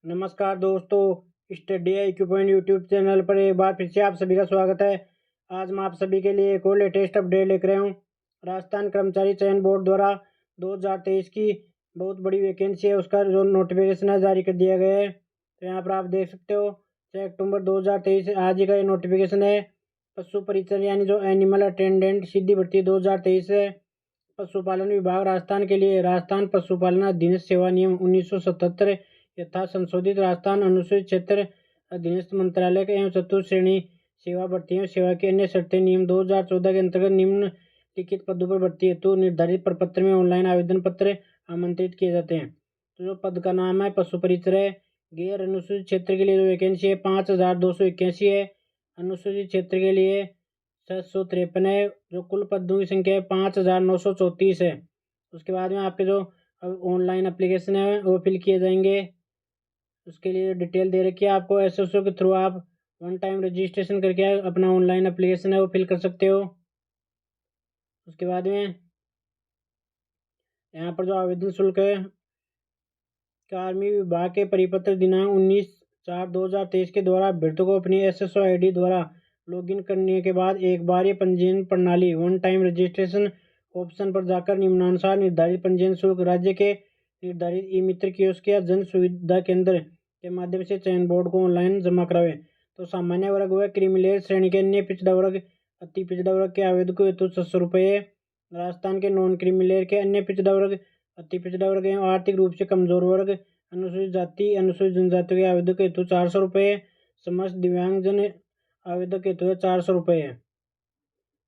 नमस्कार दोस्तों, study IQ point YouTube channel पर एक बार फिर से आप सभी का स्वागत है। आज मैं आप सभी के लिए एक और लेटेस्ट अपडेट लेकर आया हूँ। राजस्थान कर्मचारी चयन बोर्ड द्वारा 2023 की बहुत बड़ी वैकेंसी है, उसका जो नोटिफिकेशन है जारी कर दिया गया है। तो यहाँ पर आप देख सकते हो 6 अक्टूबर 2023 आज ही का ये नोटिफिकेशन है। पशु परिचर यानी जो एनिमल अटेंडेंट सीधी भर्ती 2023 है। पशुपालन विभाग राजस्थान के लिए राजस्थान पशुपालन अधीनस्थ सेवा नियम 1977 यथा संशोधित राजस्थान अनुसूचित क्षेत्र अधीनस्थ मंत्रालय के एवं चतुर्थ श्रेणी सेवा भर्ती एवं सेवा की अन्य शर्तें नियम 2014 के अंतर्गत निम्नलिखित पदों पर भर्ती हेतु निर्धारित प्रपत्र में ऑनलाइन आवेदन पत्र आमंत्रित किए जाते हैं। तो जो पद का नाम है पशु परिचर है। गैर अनुसूचित क्षेत्र के लिए जो वैकेंसी है 5281 है। अनुसूचित क्षेत्र के लिए 753 है। जो कुल पदों की संख्या है 5934 है। उसके बाद में आपके जो ऑनलाइन एप्लीकेशन है वो फिल किए जाएंगे। उसके लिए डिटेल दे रखी है आपको। SSO के थ्रू आप वन टाइम रजिस्ट्रेशन करके अपना ऑनलाइन एप्लीकेशन है वो फिल कर सकते हो। उसके बाद में यहाँ पर जो आवेदन शुल्क है कार्मिक विभाग के परिपत्र दिनांक 19/4/2023 के द्वारा अभ्यर्थियों को अपनी SSO ID द्वारा लॉगिन करने के बाद एक बार ये पंजीयन प्रणाली वन टाइम रजिस्ट्रेशन ऑप्शन पर जाकर निम्नानुसार निर्धारित पंजीयन शुल्क राज्य के निर्धारित ई मित्र कियोस्क या जन सुविधा केंद्र के माध्यम से चयन बोर्ड को ऑनलाइन जमा करावे। तो सामान्य वर्ग व क्रीमिलेयर श्रेणी के अन्य पिछड़ा वर्ग अति पिछड़ा वर्ग के आवेदकों हेतु 600 रुपये। राजस्थान के नॉन क्रीमिलेयर के अन्य पिछड़ा वर्ग अति पिछड़ा वर्ग एवं आर्थिक रूप से कमजोर वर्ग अनुसूचित जाति अनुसूचित जनजाति के आवेदक हेतु 400 रुपये। समस्त दिव्यांगजन आवेदक हेतु 400 रुपये।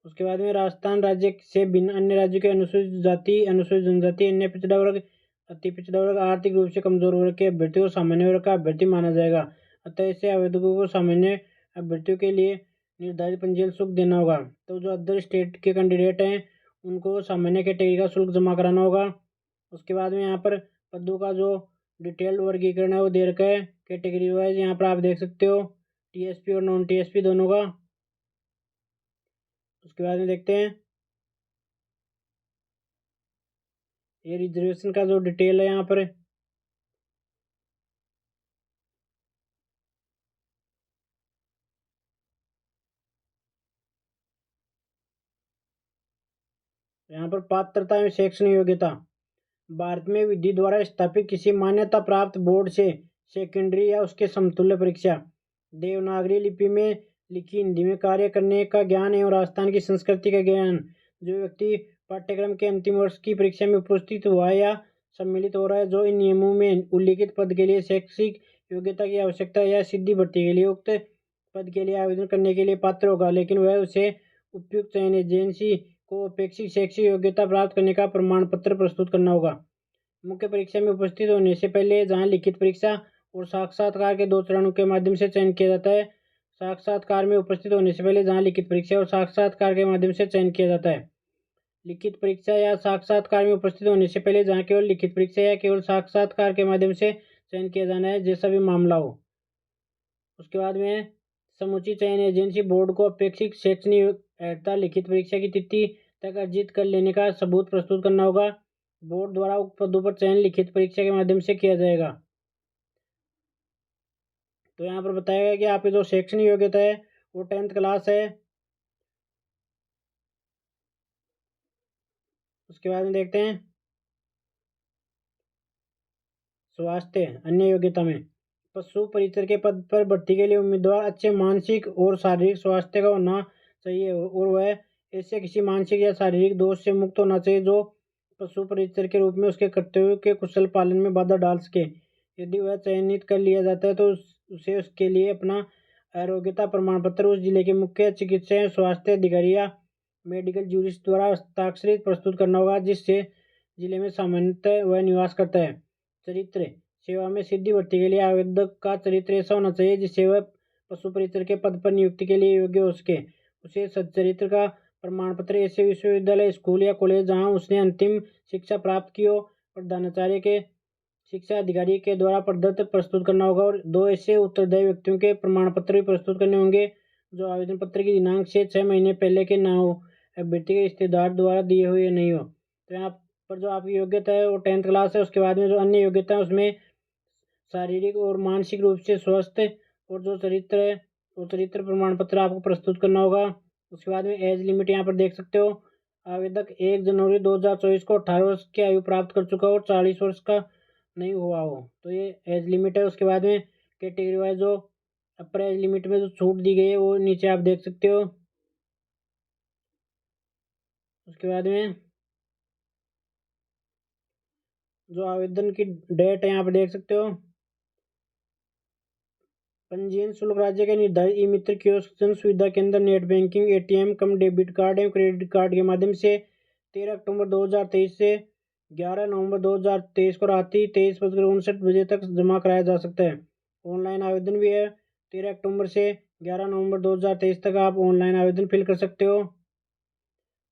उसके बाद में राजस्थान राज्य से भिन्न अन्य राज्यों के अनुसूचित जाति अनुसूचित जनजाति अन्य पिछड़ा वर्ग अति पिछड़ा वर्ग आर्थिक रूप से कमजोर वर्ग के अभ्यर्थी को सामान्य वर्ग का अभ्यर्थी माना जाएगा। अतः ऐसे आवेदकों को सामान्य अभ्यर्थियों के लिए निर्धारित पंजीयन शुल्क देना होगा। तो जो अदर स्टेट के कैंडिडेट हैं उनको सामान्य कैटेगरी का शुल्क जमा कराना होगा। उसके बाद में यहाँ पर पदों का जो डिटेल्ड वर्गीकरण है वो दे रखा है कैटेगरी वाइज। यहाँ पर आप देख सकते हो TSP और नॉन TSP दोनों का। उसके बाद में देखते हैं ये रिजर्वेशन का जो डिटेल है यहाँ पर यहाँ पर पात्रता एवं शैक्षणिक योग्यता भारत में विधि द्वारा स्थापित किसी मान्यता प्राप्त बोर्ड से सेकेंडरी या उसके समतुल्य परीक्षा देवनागरी लिपि में लिखी हिंदी में कार्य करने का ज्ञान एवं राजस्थान की संस्कृति का ज्ञान। जो व्यक्ति पाठ्यक्रम के अंतिम वर्ष की परीक्षा में उपस्थित हुआ है या सम्मिलित हो रहा है जो इन नियमों में उल्लिखित पद के लिए शैक्षिक योग्यता की आवश्यकता या सीधी भर्ती के लिए उक्त पद के लिए आवेदन करने के लिए पात्र होगा, लेकिन वह उसे उपयुक्त चयन एजेंसी को अपेक्षित शैक्षिक योग्यता प्राप्त करने का प्रमाण पत्र प्रस्तुत करना होगा। मुख्य परीक्षा में उपस्थित होने से पहले जहां लिखित परीक्षा और साक्षात्कार के 2 चरणों के माध्यम से चयन किया जाता है। साक्षात्कार में उपस्थित होने से पहले जहां लिखित परीक्षा और साक्षात्कार के माध्यम से चयन किया जाता है। लिखित परीक्षा या साक्षात्कार में उपस्थित होने से पहले जहां केवल लिखित परीक्षा या केवल साक्षात्कार के माध्यम से चयन किया जाना है, जैसा भी मामला हो। उसके बाद में समुचित चयन एजेंसी बोर्ड को अपेक्षित शैक्षणिक अर्हता लिखित परीक्षा की तिथि तक अर्जित कर लेने का सबूत प्रस्तुत करना होगा। बोर्ड द्वारा उक्त पदों पर चयन लिखित परीक्षा के माध्यम से किया जाएगा। तो यहाँ पर बताया गया कि आपकी जो शैक्षणिक योग्यता है वो 10th क्लास है। उसके बाद में देखते हैं स्वास्थ्य अन्य योग्यता में पशु परिचर के पद पर भर्ती के लिए उम्मीदवार अच्छे मानसिक और शारीरिक स्वास्थ्य का होना चाहिए और वह ऐसे किसी मानसिक या शारीरिक दोष से मुक्त होना चाहिए जो पशु परिचर के रूप में उसके कर्तव्यों के कुशल पालन में बाधा डाल सके। यदि वह चयनित कर लिया जाता है तो उसे उसके लिए अपना आरोग्यता प्रमाण पत्र उस जिले के मुख्य चिकित्सा एवं स्वास्थ्य अधिकारी या मेडिकल जूरिस्ट द्वारा हस्ताक्षरित प्रस्तुत करना होगा जिससे जिले में सामान्यतः वह निवास करता है। चरित्र सेवा में सीधी भर्ती के लिए आवेदक का चरित्र ऐसा होना चाहिए जिससे वह पशु परिचर के पद पर नियुक्ति के लिए योग्य हो सके। उसे सच्चरित्र का प्रमाण पत्र ऐसे विश्वविद्यालय स्कूल या कॉलेज जहां उसने अंतिम शिक्षा प्राप्त की हो प्रधानाचार्य के शिक्षा अधिकारी के द्वारा प्रदत्त प्रस्तुत करना होगा और 2 ऐसे उत्तरदायी व्यक्तियों के प्रमाण पत्र भी प्रस्तुत करने होंगे जो आवेदन पत्र की दिनांक से 6 महीने पहले के ना हो, अभ्यर्थी के रिश्तेदार द्वारा दिए हुए नहीं हो। तो यहाँ पर जो आपकी योग्यता है वो 10th क्लास है। उसके बाद में जो अन्य योग्यता है उसमें शारीरिक और मानसिक रूप से स्वस्थ और जो चरित्र है वो चरित्र प्रमाण पत्र आपको प्रस्तुत करना होगा। उसके बाद में एज लिमिट यहाँ पर देख सकते हो, आवेदक 1 जनवरी 2024 को 18 वर्ष की आयु प्राप्त कर चुका हो और 40 वर्ष का नहीं हुआ हो, तो ये एज लिमिट है। उसके बाद में कैटेगरी वाइज जो अपर एज लिमिट में जो छूट दी गई है वो नीचे आप देख सकते हो। उसके बाद में जो आवेदन की डेट है यहाँ पर देख सकते हो। पंजीयन शुल्क राज्य के निर्धारित ई मित्र कियोस्क जन सुविधा केंद्र नेट बैंकिंग एटीएम कम डेबिट कार्ड एवं क्रेडिट कार्ड के माध्यम से 13 अक्टूबर 2023 से 11 नवंबर 2023 को रात्रि 23:59 बजे तक जमा कराया जा सकता है। ऑनलाइन आवेदन भी है। 13 अक्टूबर से 11 नवंबर 2023 तक आप ऑनलाइन आवेदन फिल कर सकते हो।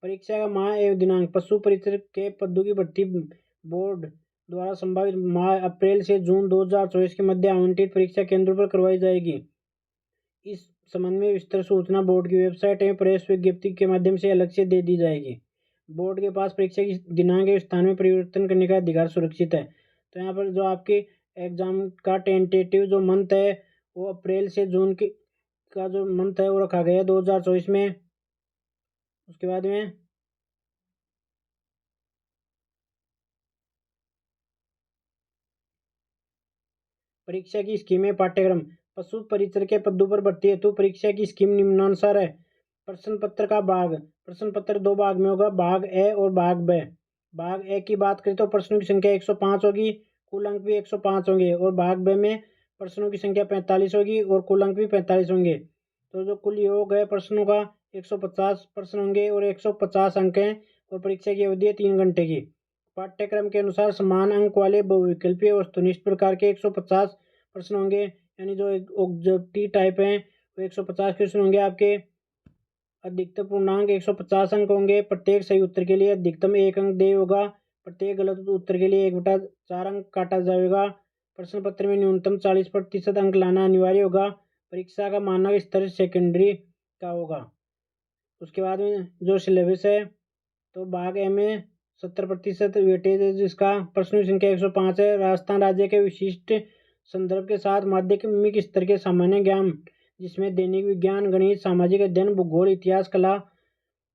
परीक्षा का माह एवं दिनांक पशु परिचर के पदों की भर्ती बोर्ड द्वारा संभावित माह अप्रैल से जून 2024 के मध्य आवंटित परीक्षा केंद्रों पर करवाई जाएगी। इस संबंध में विस्तृत सूचना बोर्ड की वेबसाइट एवं प्रेस विज्ञप्ति के माध्यम से अलग से दे दी जाएगी। बोर्ड के पास परीक्षा की दिनांक एवं स्थान में परिवर्तन करने का अधिकार सुरक्षित है। तो यहाँ पर जो आपके एग्जाम का टेंटेटिव जो मंथ है वो अप्रैल से जून का जो मंथ है वो रखा गया है 2024 में। उसके बाद में परीक्षा की स्कीमें पाठ्यक्रम पशु परिचर के पदों पर भर्ती हेतु परीक्षा की स्कीम निम्नानुसार है। प्रश्न पत्र का भाग, प्रश्न पत्र 2 भाग में होगा, भाग ए और भाग ब। भाग ए की बात करें तो प्रश्नों की संख्या 105 होगी, कुल अंक भी 105 होंगे, और भाग ब में प्रश्नों की संख्या 45 होगी और कुल अंक भी 45 होंगे। तो जो कुल योग है प्रश्नों का 150 प्रश्न होंगे और 150 अंक हैं, और परीक्षा की अवधि है 3 घंटे की। पाठ्यक्रम के अनुसार समान अंक वाले बहुविकल्पीय वस्तुनिष्ठ प्रकार के 150 प्रश्न होंगे, यानी जो ऑब्जेक्टिव टाइप हैं वो 150 क्वेश्चन होंगे आपके। अधिकतम पूर्णांक 150 अंक होंगे। प्रत्येक सही उत्तर के लिए अधिकतम 1 अंक देय होगा। प्रत्येक गलत उत्तर के लिए 1/4 अंक काटा जाएगा। प्रश्न पत्र में न्यूनतम 40% अंक लाना अनिवार्य होगा। परीक्षा का मानक स्तर सेकेंडरी का होगा। उसके बाद में जो सिलेबस है तो भाग ए में 70% वेटेज है जिसका। प्रश्नों की संख्या 105 है। राजस्थान राज्य के विशिष्ट संदर्भ के साथ माध्यमिक स्तर के सामान्य ज्ञान जिसमें दैनिक विज्ञान, गणित, सामाजिक अध्ययन, भूगोल, इतिहास, कला,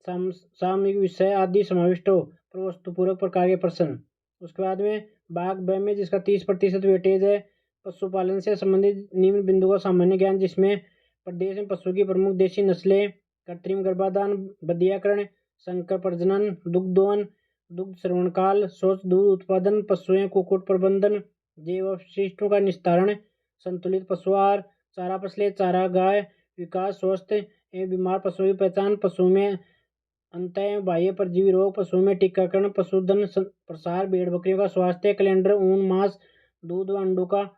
सामयिक विषय आदि समाविष्ट हो, पर वस्तुपूरक प्रकार के प्रश्न। उसके बाद में भाग ब में जिसका 30% वेटेज है, पशुपालन से संबंधित निम्न बिंदु का सामान्य ज्ञान जिसमें प्रदेश में पशु की प्रमुख देशी नस्लें, कृत्रिम गर्भाधान, बधियाकरण, संकर प्रजनन, दुग्धोन, दुग्ध श्रवणकाल, स्वच्छ दूध उत्पादन, पशुओं कुक्कुट प्रबंधन, जैव अपशिष्टों का निस्तारण, संतुलित पशु आहार, चारा फसलें, चारा गाय, विकास, स्वस्थ एवं बीमार पशुओं की पहचान, पशुओं में अंतः बाह्य परजीवी रोग, पशुओं में टीकाकरण, पशुधन प्रसार, भेड़ बकरियों का स्वास्थ्य, कैलेंडर, ऊन, मांस, दूध व अंडों का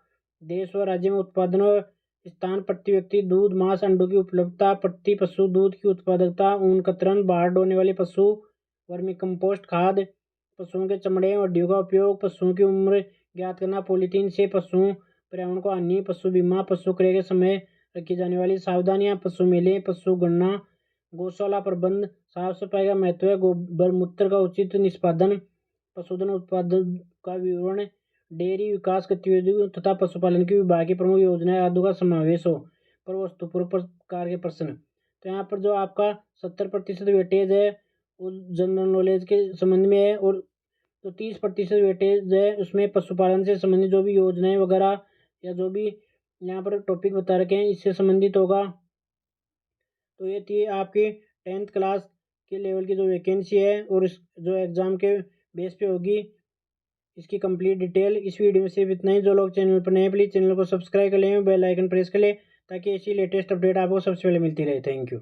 देश व राज्य में उत्पादन व स्थान, प्रति व्यक्ति दूध, मांस, अंडों की उपलब्धता, प्रति पशु दूध की उत्पादकता, ऊन कतरन, बाहर ढोने वाले पशु, वर्मी कंपोस्ट खाद, पशुओं के चमड़े और हड्डियों का उपयोग, पशुओं की उम्र ज्ञात करना, पॉलीथीन से पशुओं पर्यावरण को हानि, पशु बीमा, पशु क्रय के समय रखी जाने वाली सावधानियां, पशु मेले, पशु गणना, गौशाला प्रबंध, साफ सफाई का महत्व है, गोबर मूत्र का उचित निष्पादन, पशुधन उत्पादन का विवरण, डेयरी विकास गतिविधियों तथा पशुपालन की विभाग की प्रमुख योजनाएं आदि का समावेश हो, पर वस्तुपूर्व प्रकार के प्रश्न। तो यहाँ पर जो आपका 70% वेटेज है वो जनरल नॉलेज के संबंध में है, और जो 30% वेटेज है उसमें पशुपालन से संबंधित जो भी योजनाएं वगैरह या जो भी यहाँ पर टॉपिक बता रखे हैं इससे संबंधित होगा। तो ये थी आपकी 10th क्लास के लेवल की जो वैकेंसी है और इस जो एग्ज़ाम के बेस पे होगी इसकी कंप्लीट डिटेल। इस वीडियो में सिर्फ इतना ही। जो लोग चैनल पर नए प्लीज़ चैनल को सब्सक्राइब कर लें, बेल आइकन प्रेस कर लें ताकि ऐसी लेटेस्ट अपडेट आपको सबसे पहले मिलती रहे। Thank you.